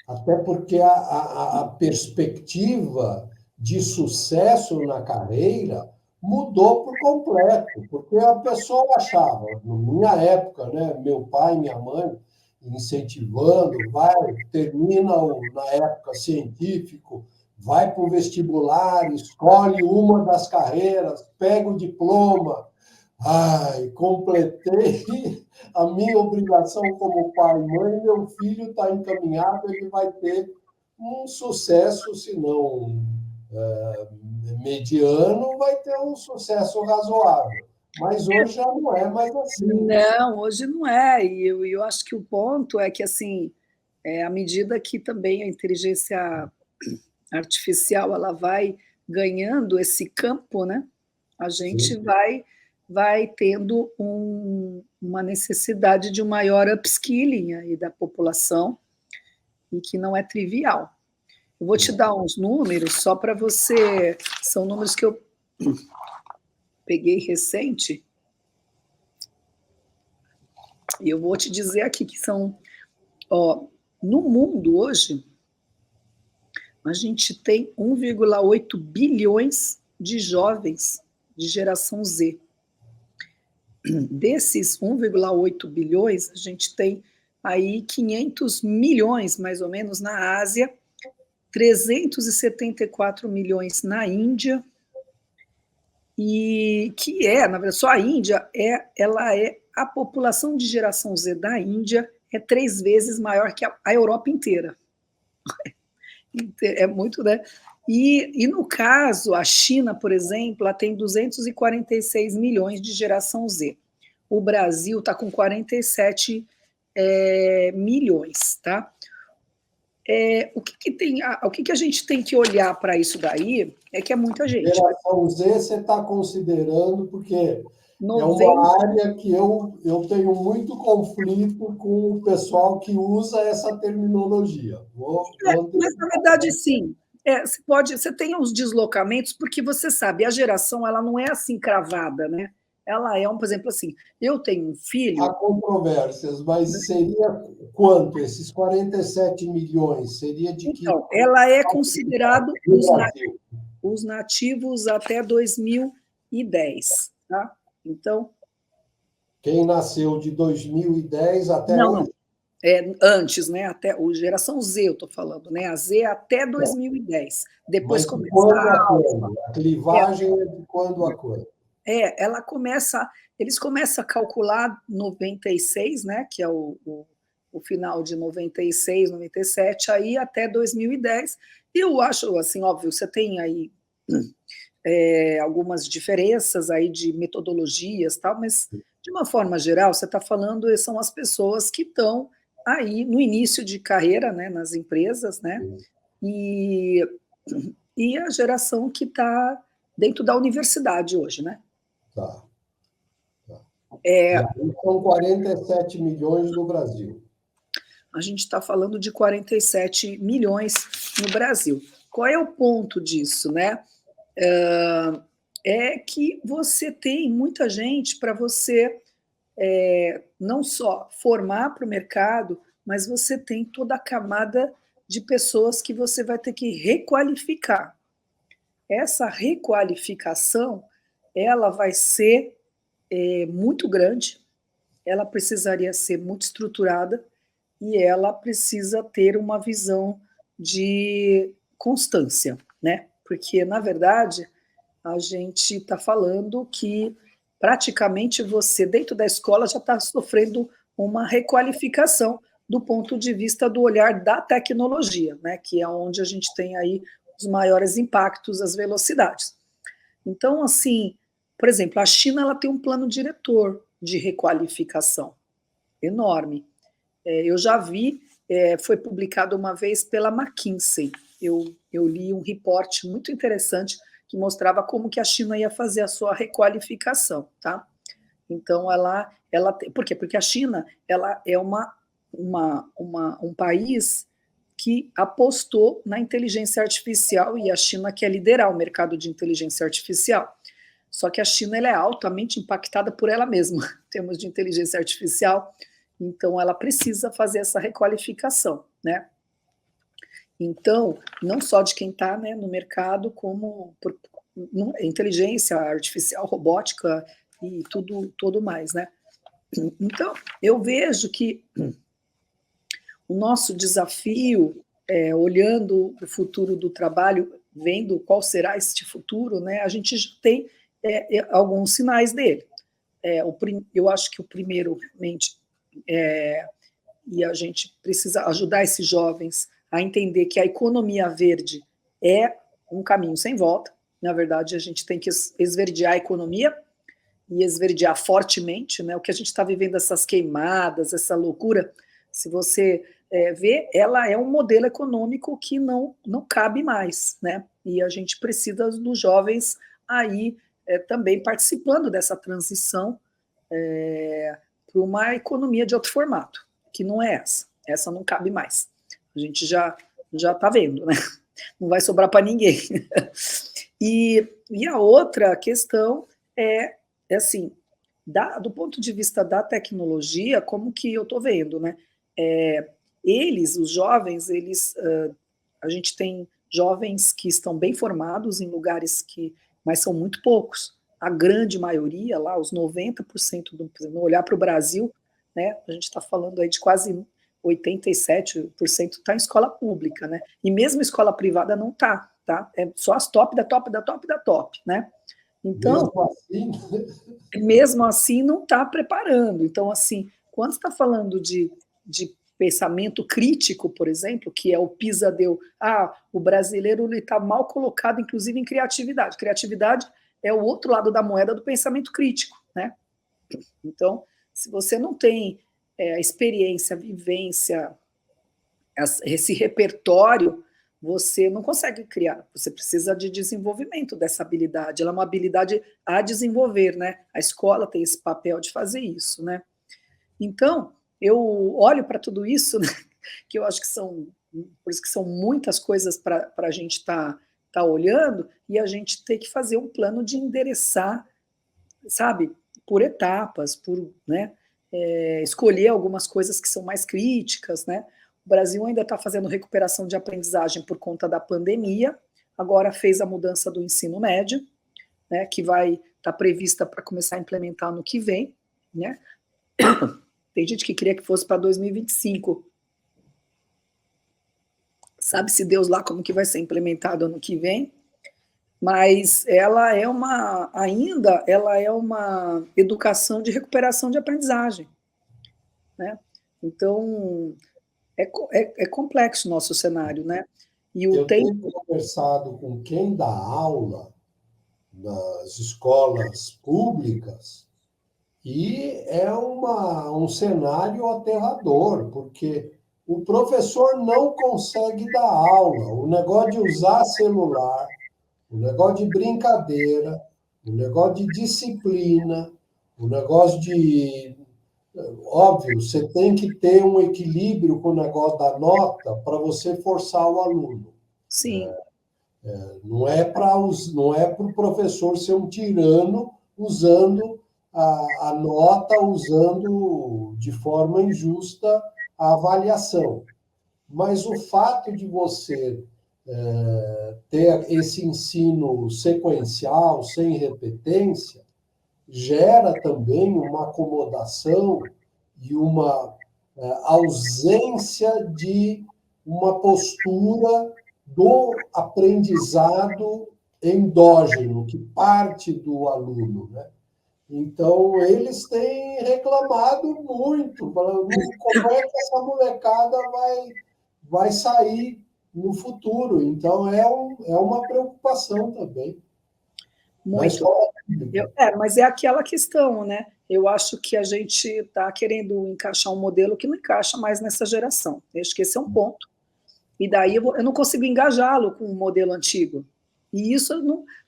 Até porque a perspectiva de sucesso na carreira mudou por completo, porque a pessoa achava, na minha época, né, meu pai e minha mãe incentivando, vai, termina na época científico, vai para o vestibular, escolhe uma das carreiras, pega o diploma. Ai, completei a minha obrigação como pai e mãe, meu filho está encaminhado, ele vai ter um sucesso, se não mediano, vai ter um sucesso razoável. Mas hoje já não é mais assim. Não, hoje não é. E eu acho que o ponto é que, assim, à medida que também a inteligência artificial ela vai ganhando esse campo, né? A gente vai tendo uma necessidade de um maior upskilling aí da população, e que não é trivial. Eu vou te dar uns números só para você, são números que eu peguei recente, e eu vou te dizer aqui que são, no mundo hoje, a gente tem 1,8 bilhões de jovens de geração Z. Desses 1,8 bilhões, a gente tem aí 500 milhões, mais ou menos, na Ásia, 374 milhões na Índia, e que na verdade, só a Índia, ela a população de geração Z da Índia é 3 vezes maior que a Europa inteira. É muito, né? E no caso, a China, por exemplo, ela tem 246 milhões de geração Z. O Brasil está com 47 milhões, tá? O que a gente tem que olhar para isso daí é que é muita gente. Geração Z você está considerando, porque 90... é uma área que eu tenho muito conflito com o pessoal que usa essa terminologia. Mas, na verdade, sim. Você tem uns deslocamentos, porque você sabe, a geração ela não é assim cravada, né? Ela é, por exemplo, assim, eu tenho um filho... Há controvérsias, mas seria quanto? Esses 47 milhões, seria de que... Então, ela é considerado os nativos até 2010, tá? Então... Quem nasceu de 2010 até hoje? Antes, né? Até o geração Z, eu estou falando, né? A Z até 2010. Depois começa a quando? A clivagem é de quando a quando? Ela começa, eles começam a calcular 96, né? Que é o final de 96, 97, aí até 2010. E eu acho, assim, óbvio, você tem aí algumas diferenças aí de metodologias, tal, mas de uma forma geral, você está falando, são as pessoas que estão aí no início de carreira, né, nas empresas, né, e a geração que está dentro da universidade hoje, né? Tá. E aí são 47 milhões no Brasil. A gente está falando de 47 milhões no Brasil. Qual é o ponto disso, né? É que você tem muita gente para você não só formar para o mercado, mas você tem toda a camada de pessoas que você vai ter que requalificar. Essa requalificação, ela vai ser muito grande, ela precisaria ser muito estruturada e ela precisa ter uma visão de constância, né? Porque, na verdade, a gente está falando que praticamente você, dentro da escola, já está sofrendo uma requalificação do ponto de vista do olhar da tecnologia, né? Que é onde a gente tem aí os maiores impactos, as velocidades. Então, assim, por exemplo, a China ela tem um plano diretor de requalificação enorme. Eu já vi, foi publicado uma vez pela McKinsey. eu li um reporte muito interessante que mostrava como que a China ia fazer a sua requalificação, tá? Então, por quê? Porque a China ela é um país que apostou na inteligência artificial, e a China quer liderar o mercado de inteligência artificial. Só que a China ela é altamente impactada por ela mesma, em termos de inteligência artificial, então ela precisa fazer essa requalificação, né? Então, não só de quem está, né, no mercado, como por inteligência artificial, robótica e tudo mais, né? Então, eu vejo que o nosso desafio, olhando o futuro do trabalho, vendo qual será este futuro, né, a gente já tem alguns sinais dele. Eu acho que o primeiro, realmente, e a gente precisa ajudar esses jovens a entender que a economia verde é um caminho sem volta. Na verdade, a gente tem que esverdear a economia, e esverdear fortemente, né? O que a gente está vivendo, essas queimadas, essa loucura, se você ver, ela é um modelo econômico que não cabe mais, né? E a gente precisa dos jovens aí também participando dessa transição para uma economia de outro formato, que não é essa. Essa não cabe mais. A gente já está vendo, né? Não vai sobrar para ninguém. E a outra questão é assim, do ponto de vista da tecnologia, como que eu estou vendo, né? Os jovens, a gente tem jovens que estão bem formados em lugares mas são muito poucos. A grande maioria, lá, os 90%, no olhar para o Brasil, né, a gente está falando aí de quase 87% está em escola pública, né? E mesmo escola privada não está, tá? É só as top da top da top da top, né? Então, mesmo assim não está preparando. Então, assim, quando está falando de pensamento crítico, por exemplo, que é o PISA deu, o brasileiro está mal colocado, inclusive em criatividade. Criatividade é o outro lado da moeda do pensamento crítico, né? Então, se você não tem experiência, vivência, esse repertório, você não consegue criar, você precisa de desenvolvimento dessa habilidade, ela é uma habilidade a desenvolver, né? A escola tem esse papel de fazer isso, né? Então, eu olho para tudo isso, né, que eu acho que por isso que são muitas coisas para a gente estar olhando, e a gente tem que fazer um plano de endereçar, sabe, por etapas, né, escolher algumas coisas que são mais críticas, né? O Brasil ainda está fazendo recuperação de aprendizagem por conta da pandemia, agora fez a mudança do ensino médio, né, que vai estar prevista para começar a implementar no que vem, né? Tem gente que queria que fosse para 2025. Sabe-se Deus lá como que vai ser implementado ano que vem, mas ela é uma educação de recuperação de aprendizagem, né? Então, é complexo o nosso cenário, né? E eu tenho conversado com quem dá aula nas escolas públicas, e é um cenário aterrador, porque o professor não consegue dar aula. O negócio de usar celular, o negócio de brincadeira, o negócio de disciplina, o negócio de. Óbvio, você tem que ter um equilíbrio com o negócio da nota para você forçar o aluno. Sim. Não é para o professor ser um tirano usando a nota, usando de forma injusta a avaliação. Mas o fato de você ter esse ensino sequencial, sem repetência, gera também uma acomodação e uma ausência de uma postura do aprendizado endógeno, que parte do aluno, né? Então, eles têm reclamado muito, falando como é que essa molecada vai sair no futuro. Então, é uma preocupação também. Muito. Mas é aquela questão, né? Eu acho que a gente está querendo encaixar um modelo que não encaixa mais nessa geração. Eu acho que esse é um ponto. E daí eu não consigo engajá-lo com o modelo antigo. E isso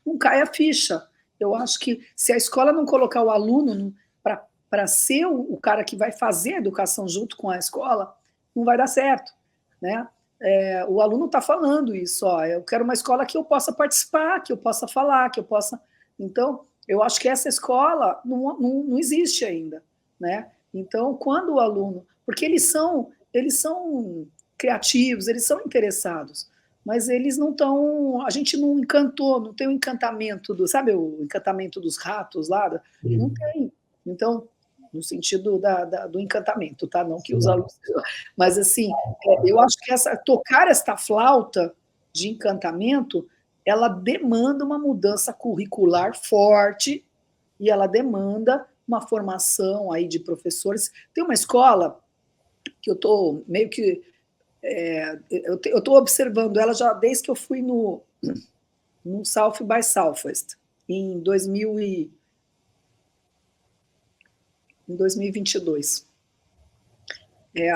não cai a ficha. Eu acho que se a escola não colocar o aluno para ser o cara que vai fazer a educação junto com a escola, não vai dar certo, né? O aluno está falando isso, ó, eu quero uma escola que eu possa participar, que eu possa falar, que eu possa... Então, eu acho que essa escola não existe ainda, né? Então, quando o aluno... Porque eles são criativos, eles são interessados, mas eles não estão... A gente não encantou, não tem o encantamento sabe o encantamento dos ratos lá? Não tem. Então, no sentido do encantamento, tá? Não que os alunos... Mas, assim, eu acho que tocar esta flauta de encantamento, ela demanda uma mudança curricular forte e ela demanda uma formação aí de professores. Tem uma escola que eu estou meio que... eu estou observando ela já desde que eu fui no South by Southwest, em 2022. É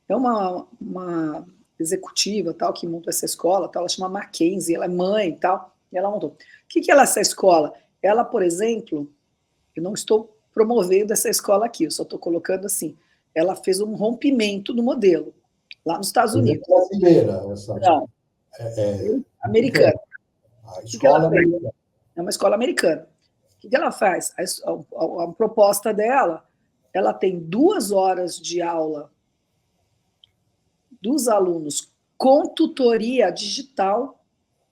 uma executiva tal, que montou essa escola, tal, ela chama Mackenzie, ela é mãe e tal, e ela montou. O que ela é essa escola? Ela, por exemplo, eu não estou promovendo essa escola aqui, eu só estou colocando assim, ela fez um rompimento no modelo, lá nos Estados Unidos. É brasileira, essa. Não, americana. A escola americana. É uma escola americana. O que ela faz? A proposta dela, ela tem 2 horas de aula dos alunos com tutoria digital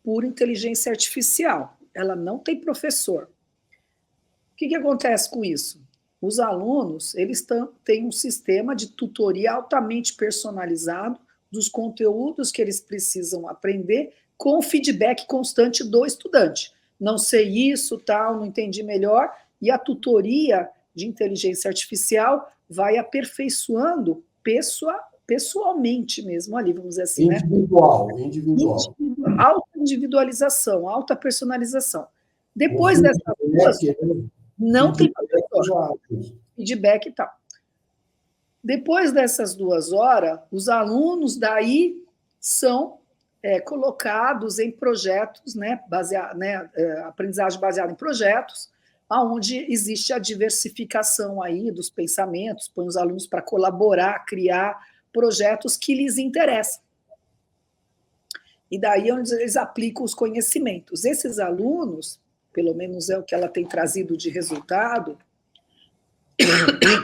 por inteligência artificial. Ela não tem professor. O que acontece com isso? Os alunos, eles têm um sistema de tutoria altamente personalizado dos conteúdos que eles precisam aprender com feedback constante do estudante. Não sei isso, tal, não entendi melhor, e a tutoria de inteligência artificial vai aperfeiçoando pessoalmente mesmo, ali, vamos dizer assim, individual. Alta individualização, alta personalização. Depois dessas duas, não tem professor. Feedback e tal. Depois dessas 2 horas, os alunos daí são colocados em projetos, né, aprendizagem baseada em projetos, onde existe a diversificação aí dos pensamentos, põe os alunos para colaborar, criar projetos que lhes interessam. E daí é onde eles aplicam os conhecimentos. Esses alunos, pelo menos é o que ela tem trazido de resultado,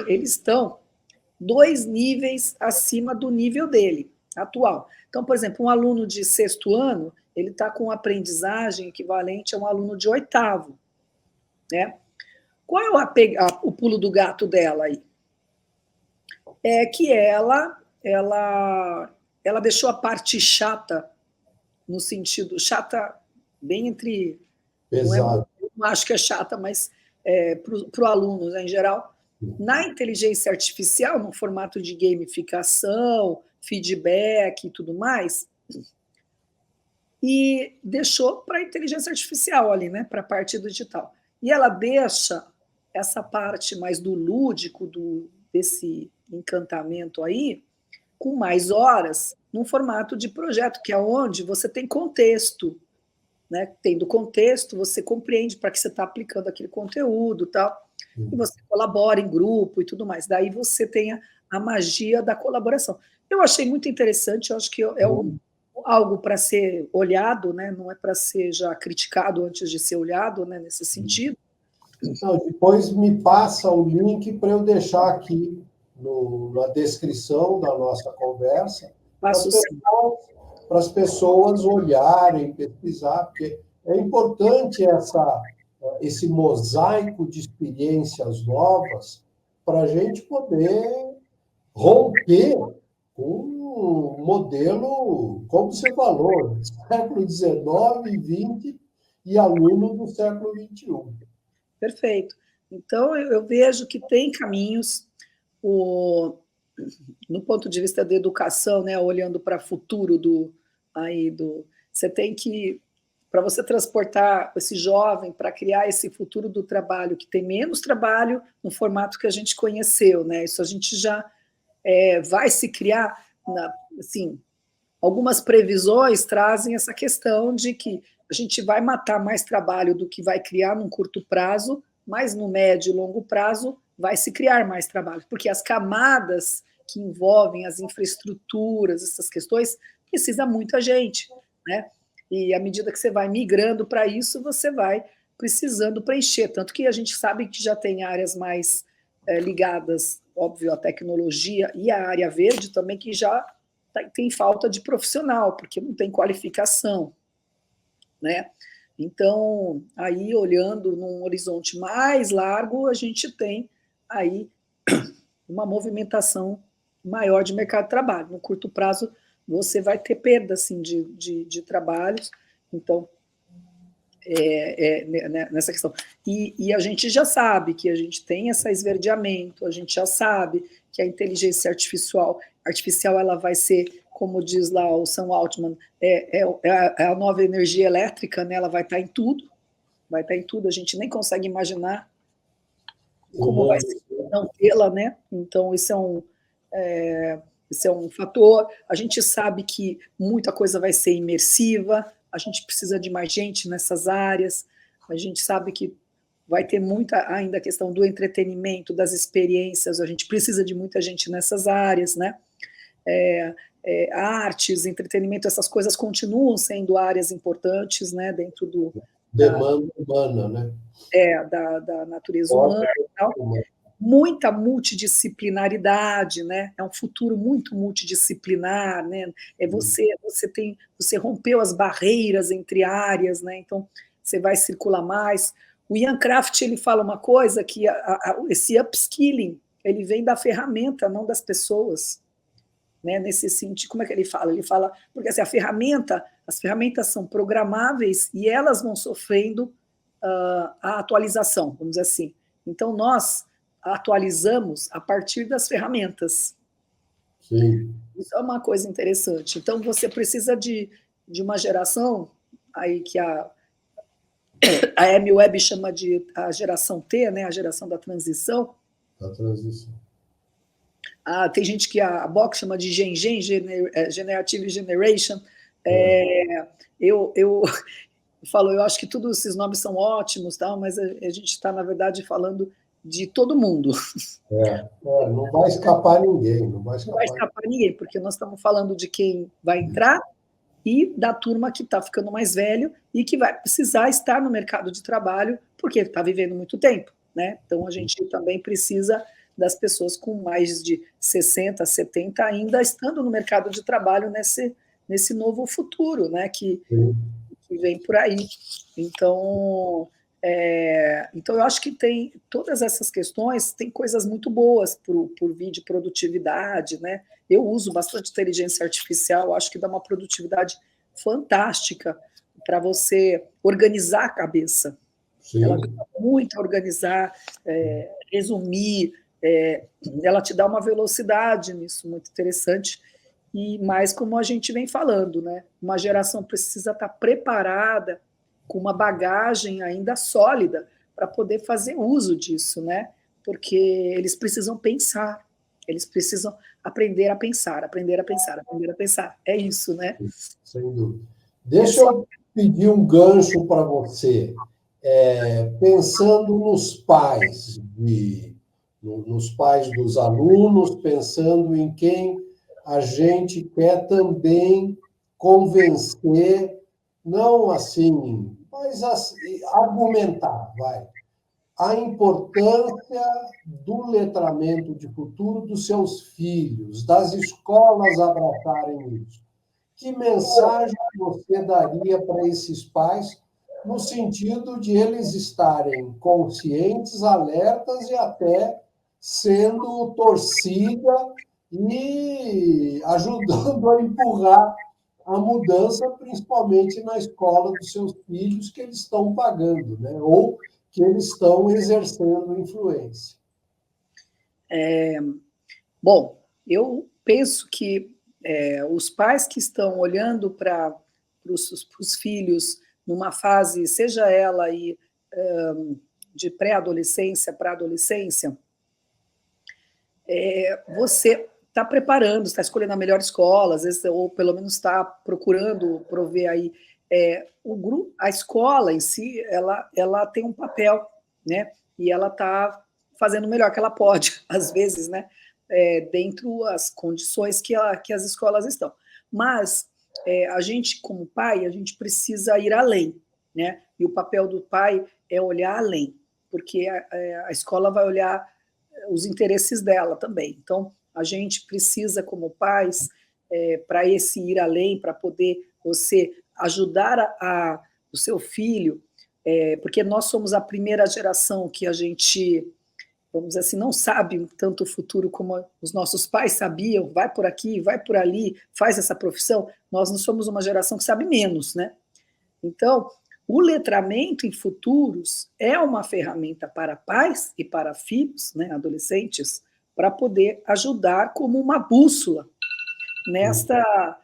eles estão 2 níveis acima do nível dele, atual. Então, por exemplo, um aluno de 6º ano, ele está com aprendizagem equivalente a um aluno de 8º. Né? Qual é o pulo do gato dela aí? É que ela deixou a parte chata, no sentido, chata bem entre... Exato. Não acho que é chata, mas para o aluno, né, em geral, na inteligência artificial, no formato de gamificação, feedback e tudo mais, e deixou para a inteligência artificial ali, né, para a parte do digital. E ela deixa essa parte mais do lúdico, desse encantamento aí, com mais horas, num formato de projeto, que é onde você tem contexto, né? Tendo contexto, você compreende para que você está aplicando aquele conteúdo, tal, e você colabora em grupo e tudo mais. Daí você tem a magia da colaboração. Eu achei muito interessante, eu acho que é algo para ser olhado, né? Não é para ser já criticado antes de ser olhado, né? Nesse sentido. Então, depois me passa o link para eu deixar aqui na descrição da nossa conversa, para as pessoas olharem, pesquisar, porque é importante esse mosaico de experiências novas para a gente poder romper com um modelo, como você falou, século XIX, XX e aluno do século XXI. Perfeito. Então, eu vejo que tem caminhos, no ponto de vista da educação, né, olhando para o futuro você tem que, para você transportar esse jovem para criar esse futuro do trabalho, que tem menos trabalho no formato que a gente conheceu, né? Isso a gente já vai se criar assim, algumas previsões trazem essa questão de que a gente vai matar mais trabalho do que vai criar num curto prazo, mas no médio e longo prazo vai se criar mais trabalho, porque as camadas que envolvem as infraestruturas, essas questões, precisa muita gente, né? E à medida que você vai migrando para isso, você vai precisando preencher. Tanto que a gente sabe que já tem áreas mais ligadas, óbvio, à tecnologia e à área verde também, que já tem falta de profissional, porque não tem qualificação, né? Então, aí olhando num horizonte mais largo, a gente tem aí uma movimentação maior de mercado de trabalho. No curto prazo, você vai ter perda assim, de trabalhos, então, nessa questão. E a gente já sabe que a gente tem esse esverdeamento, a gente já sabe que a inteligência artificial ela vai ser, como diz lá o Sam Altman, a nova energia elétrica, né? Ela vai estar em tudo, a gente nem consegue imaginar como vai ser não tê-la, né? Então, esse é um fator. A gente sabe que muita coisa vai ser imersiva, a gente precisa de mais gente nessas áreas, a gente sabe que vai ter muita ainda a questão do entretenimento, das experiências, a gente precisa de muita gente nessas áreas, né? Artes, entretenimento, essas coisas continuam sendo áreas importantes, né, dentro demanda humana, né? Da natureza humana e tal. Muita multidisciplinaridade, né? É um futuro muito multidisciplinar, né? Você rompeu as barreiras entre áreas, né? Então você vai circular mais. O Ian Craft ele fala uma coisa que esse upskilling ele vem da ferramenta, não das pessoas, né? Nesse sentido, como é que ele fala? Ele fala porque assim, as ferramentas são programáveis e elas vão sofrendo a atualização, vamos dizer assim. Então nós atualizamos a partir das ferramentas. Sim. Isso é uma coisa interessante. Então, você precisa de uma geração aí que a Amy Webb chama de a geração T, né, a geração da transição. A transição. Tem gente que a Box chama de Generative Generation. Eu falo, eu acho que todos esses nomes são ótimos, tal, mas a gente está, na verdade, falando de todo mundo. Não vai escapar ninguém. Não vai escapar ninguém, porque nós estamos falando de quem vai entrar e da turma que está ficando mais velho e que vai precisar estar no mercado de trabalho porque está vivendo muito tempo, né? Então, a gente também precisa das pessoas com mais de 60, 70 ainda estando no mercado de trabalho nesse novo futuro, né? Que vem por aí. Então, eu acho que tem todas essas questões, tem coisas muito boas por vir de produtividade, né? Eu uso bastante inteligência artificial, acho que dá uma produtividade fantástica para você organizar a cabeça. Sim. Ela ajuda muito a organizar, resumir, ela te dá uma velocidade nisso muito interessante. E mais como a gente vem falando, né? Uma geração precisa estar preparada com uma bagagem ainda sólida para poder fazer uso disso, né? Porque eles precisam pensar, eles precisam aprender a pensar, aprender a pensar, aprender a pensar. É isso, né? Sem dúvida. Deixa eu pedir um gancho para você. Pensando nos pais, nos pais dos alunos, pensando em quem a gente quer também convencer, não assim, mas assim, argumentar, vai, a importância do letramento de futuro dos seus filhos, das escolas abraçarem isso. Que mensagem você daria para esses pais no sentido de eles estarem conscientes, alertas e até sendo torcida e ajudando a empurrar a mudança, principalmente na escola dos seus filhos, que eles estão pagando, né? Ou que eles estão exercendo influência? Bom, eu penso que os pais que estão olhando para os filhos numa fase, seja ela aí, de pré-adolescência para adolescência, você está preparando, está escolhendo a melhor escola, às vezes, ou pelo menos está procurando prover aí. O grupo, a escola em si, ela tem um papel, né? E ela está fazendo o melhor que ela pode, às vezes, né? Dentro das condições que as escolas estão. Mas a gente, como pai, a gente precisa ir além, né? E o papel do pai é olhar além, porque a escola vai olhar os interesses dela também. Então, a gente precisa, como pais, para esse ir além, para poder você ajudar o seu filho, porque nós somos a primeira geração que a gente, vamos dizer assim, não sabe tanto o futuro como os nossos pais sabiam, vai por aqui, vai por ali, faz essa profissão. Nós não somos uma geração que sabe menos, né? Então, o letramento em futuros é uma ferramenta para pais e para filhos, né, adolescentes, para poder ajudar como uma bússola nesta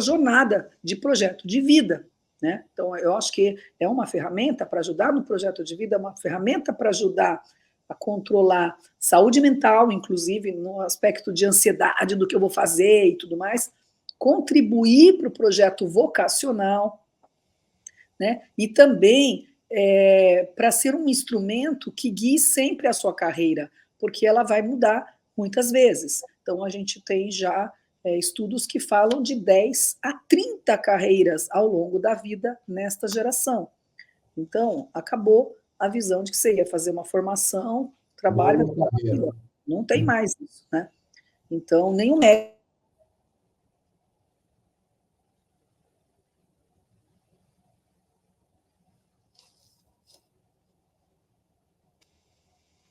jornada de projeto de vida. Né? Então, eu acho que é uma ferramenta para ajudar no projeto de vida, é uma ferramenta para ajudar a controlar saúde mental, inclusive no aspecto de ansiedade do que eu vou fazer e tudo mais, contribuir para o projeto vocacional, né? E também para ser um instrumento que guie sempre a sua carreira, porque ela vai mudar muitas vezes. Então, a gente tem já estudos que falam de 10 a 30 carreiras ao longo da vida nesta geração. Então, acabou a visão de que você ia fazer uma formação, trabalho, não tem mais isso, né? Então, nem o médico.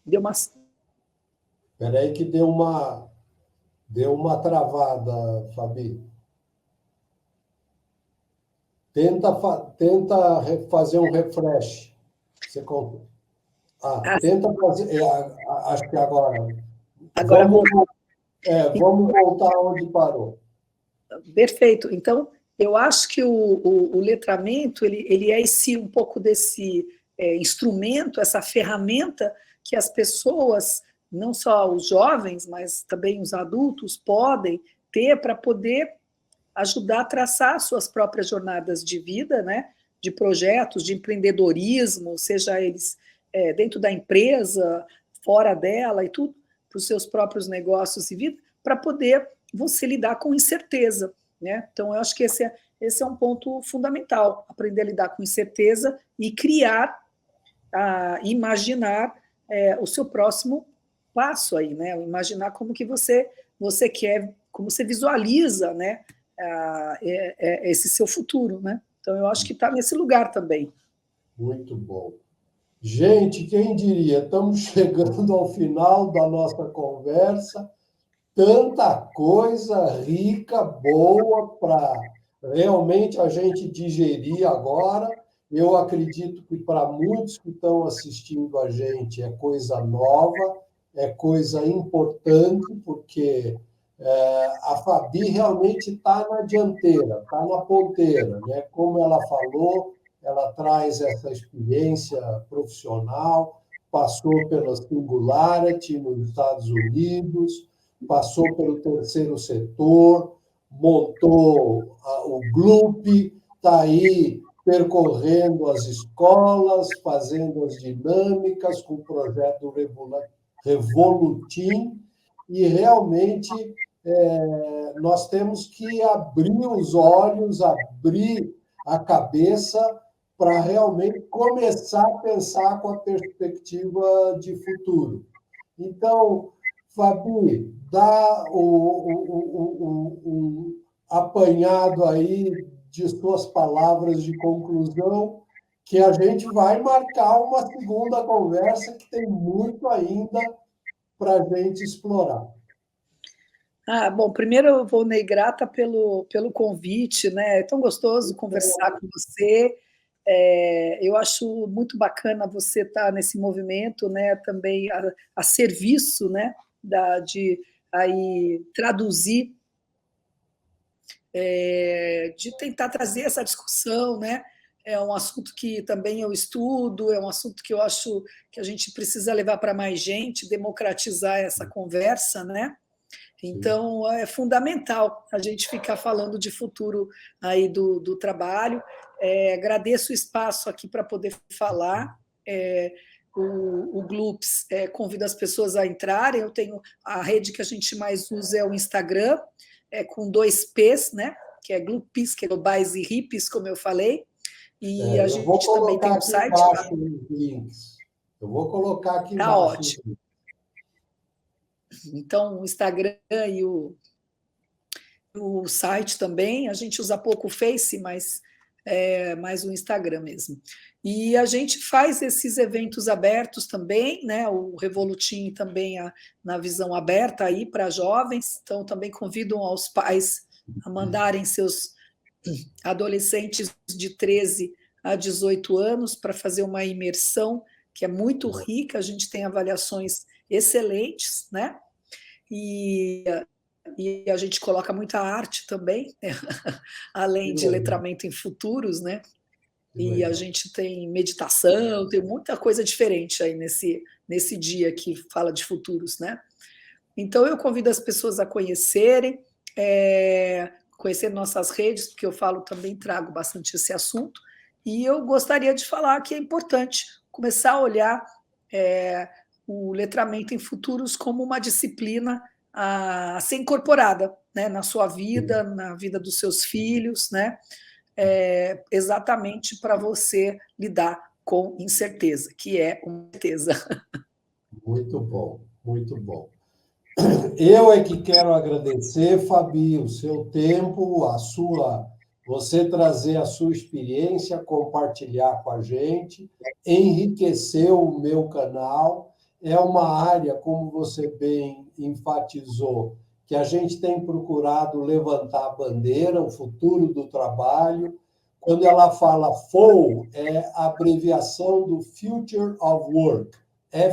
Deu uma... Espera aí que deu uma travada, Fabi. Tenta fazer um refresh. Você tenta fazer. Acho que agora. Vamos voltar onde parou. Perfeito. Então, eu acho que o letramento ele é um pouco desse instrumento, essa ferramenta que as pessoas, não só os jovens, mas também os adultos, podem ter para poder ajudar a traçar suas próprias jornadas de vida, né? De projetos, de empreendedorismo, seja eles dentro da empresa, fora dela e tudo, para os seus próprios negócios e vida, para poder você lidar com incerteza, né? Então, eu acho que esse é um ponto fundamental, aprender a lidar com incerteza e criar, imaginar o seu próximo passo aí, né? Imaginar como que você quer, como você visualiza, né? Esse seu futuro, né? Então, eu acho que está nesse lugar também. Muito bom. Gente, quem diria? Estamos chegando ao final da nossa conversa. Tanta coisa rica, boa, para realmente a gente digerir agora. Eu acredito que para muitos que estão assistindo a gente é coisa nova, é coisa importante, porque a Fabi realmente está na dianteira, está na ponteira, né? Como ela falou, ela traz essa experiência profissional, passou pela Singularity nos Estados Unidos, passou pelo terceiro setor, montou o GLUP, está aí percorrendo as escolas, fazendo as dinâmicas com o projeto Revolutim, e realmente nós temos que abrir os olhos, abrir a cabeça para realmente começar a pensar com a perspectiva de futuro. Então, Fabi, dá um apanhado aí de suas palavras de conclusão, que a gente vai marcar uma segunda conversa que tem muito ainda para a gente explorar. Bom, primeiro eu vou, Ney, grata pelo convite, né? É tão gostoso conversar com você. Eu acho muito bacana você estar nesse movimento, né? Também a serviço, né? De aí traduzir, de tentar trazer essa discussão, né? É um assunto que também eu estudo, é um assunto que eu acho que a gente precisa levar para mais gente, democratizar essa conversa, né? Então, é fundamental a gente ficar falando de futuro aí do trabalho. Agradeço o espaço aqui para poder falar. O Gloops convida as pessoas a entrarem. Eu tenho a rede que a gente mais usa é o Instagram, com 2 P's, né? Que é Gloops, que é Globais e Hippies, como eu falei. E a gente também tem um site lá. Eu vou colocar aqui tá embaixo. Ótimo. Então, o Instagram e o site também. A gente usa pouco o Face, mas mais o Instagram mesmo. E a gente faz esses eventos abertos também, né? O Revolutim também na visão aberta aí para jovens. Então, também convidam aos pais a mandarem seus adolescentes de 13 a 18 anos para fazer uma imersão que é muito rica. A gente tem avaliações excelentes, né? E a gente coloca muita arte também, né? Além de letramento em futuros, né? E a gente tem meditação, tem muita coisa diferente aí nesse dia que fala de futuros, né? Então, eu convido as pessoas a conhecerem, conhecer nossas redes, porque eu falo também, trago bastante esse assunto, e eu gostaria de falar que é importante começar a olhar o letramento em futuros como uma disciplina a ser incorporada, né, na sua vida, na vida dos seus filhos, né, exatamente para você lidar com incerteza, que é uma certeza. Muito bom, muito bom. Eu é que quero agradecer, Fabi, o seu tempo, você trazer a sua experiência, compartilhar com a gente, enriqueceu o meu canal. É uma área, como você bem enfatizou, que a gente tem procurado levantar a bandeira, o futuro do trabalho. Quando ela fala FOW, é a abreviação do Future of Work,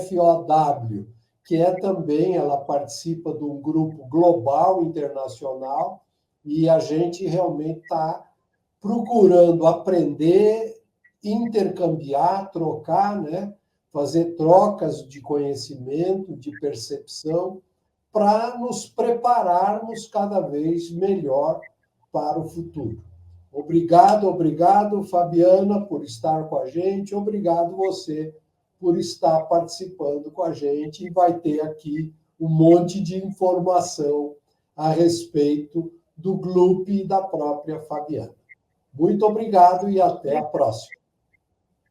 FOW, que também, ela participa de um grupo global, internacional, e a gente realmente está procurando aprender, intercambiar, trocar, né? Fazer trocas de conhecimento, de percepção, para nos prepararmos cada vez melhor para o futuro. Obrigado, Fabiana, por estar com a gente. Obrigado você por estar participando com a gente, e vai ter aqui um monte de informação a respeito do Gloop e da própria Fabiana. Muito obrigado e até a próxima.